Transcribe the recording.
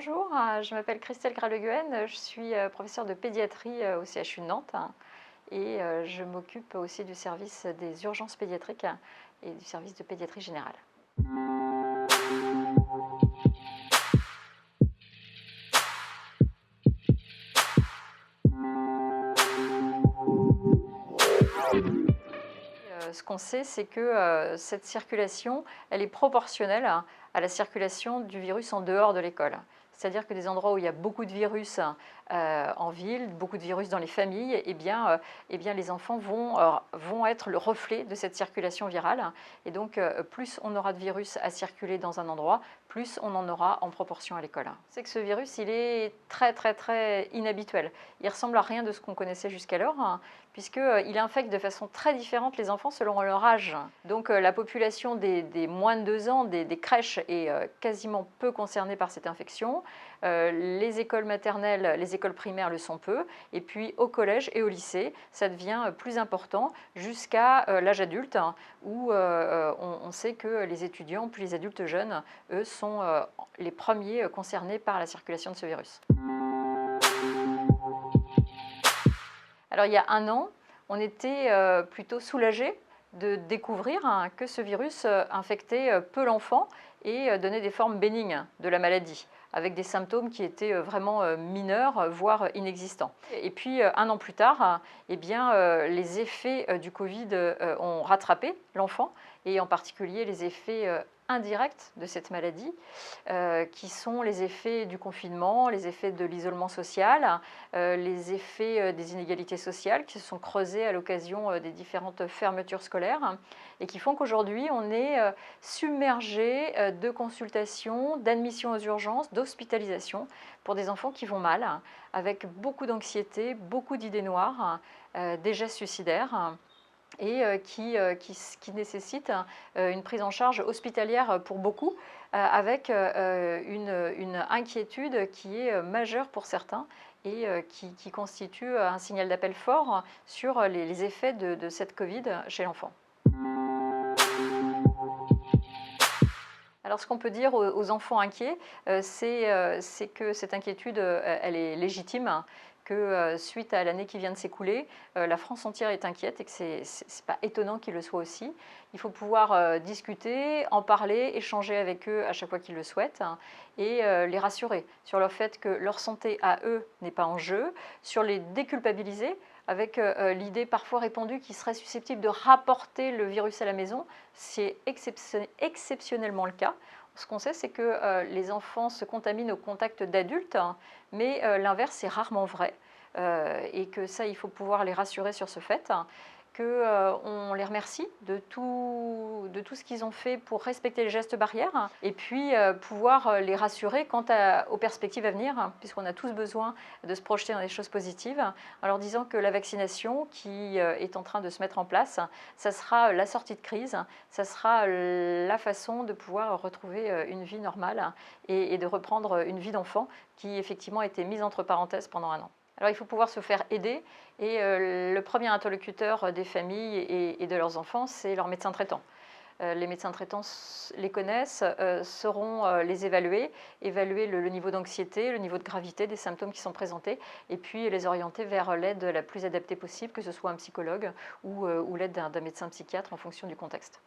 Bonjour, je m'appelle Christelle Graleguen, je suis professeure de pédiatrie au CHU de Nantes et je m'occupe aussi du service des urgences pédiatriques et du service de pédiatrie générale. Ce qu'on sait, c'est que cette circulation, elle est proportionnelle à la circulation du virus en dehors de l'école. C'est-à-dire que des endroits où il y a beaucoup de virus en ville, beaucoup de virus dans les familles, les enfants vont être le reflet de cette circulation virale. Et donc, plus on aura de virus à circuler dans un endroit, plus on en aura en proportion à l'école. C'est que ce virus, il est très inhabituel. Il ressemble à rien de ce qu'on connaissait jusqu'alors, puisqu'il infecte de façon très différente les enfants selon leur âge. Donc la population des moins de 2 ans, des crèches, est quasiment peu concernée par cette infection. Les écoles maternelles, les écoles primaires le sont peu, et puis au collège et au lycée, ça devient plus important jusqu'à l'âge adulte, où on sait que les étudiants, puis les adultes jeunes, eux, sont les premiers concernés par la circulation de ce virus. Alors il y a un an, on était plutôt soulagés de découvrir que ce virus infectait peu l'enfant et donnait des formes bénignes de la maladie, avec des symptômes qui étaient vraiment mineurs, voire inexistants. Et puis un an plus tard, les effets du Covid ont rattrapé l'enfant, et en particulier les effets indirects de cette maladie, qui sont les effets du confinement, les effets de l'isolement social, les effets des inégalités sociales qui se sont creusées à l'occasion des différentes fermetures scolaires, et qui font qu'aujourd'hui on est submergé de consultations, d'admissions aux urgences, d'hospitalisation pour des enfants qui vont mal, avec beaucoup d'anxiété, beaucoup d'idées noires, des gestes suicidaires, et qui nécessite une prise en charge hospitalière pour beaucoup, avec une inquiétude qui est majeure pour certains et qui constitue un signal d'appel fort sur les effets de cette Covid chez l'enfant. Alors ce qu'on peut dire aux enfants inquiets, c'est que cette inquiétude, elle est légitime, que suite à l'année qui vient de s'écouler, la France entière est inquiète et que c'est pas étonnant qu'ils le soient aussi. Il faut pouvoir discuter, en parler, échanger avec eux à chaque fois qu'ils le souhaitent, et les rassurer sur le fait que leur santé à eux n'est pas en jeu, sur les déculpabiliser, avec l'idée parfois répandue qu'ils seraient susceptibles de rapporter le virus à la maison. C'est exceptionnellement le cas. Ce qu'on sait, c'est que les enfants se contaminent au contact d'adultes, mais l'inverse est rarement vrai, et que ça, il faut pouvoir les rassurer sur ce fait, qu'on les remercie de tout ce qu'ils ont fait pour respecter les gestes barrières, et puis pouvoir les rassurer quant aux perspectives à venir, puisqu'on a tous besoin de se projeter dans des choses positives, en leur disant que la vaccination qui est en train de se mettre en place, ça sera la sortie de crise, ça sera la façon de pouvoir retrouver une vie normale et de reprendre une vie d'enfant qui effectivement a été mise entre parenthèses pendant un an. Alors il faut pouvoir se faire aider, et le premier interlocuteur des familles et de leurs enfants, c'est leur médecin traitant. Les médecins traitants les connaissent, sauront les évaluer le niveau d'anxiété, le niveau de gravité des symptômes qui sont présentés, et puis les orienter vers l'aide la plus adaptée possible, que ce soit un psychologue ou l'aide d'un médecin psychiatre en fonction du contexte.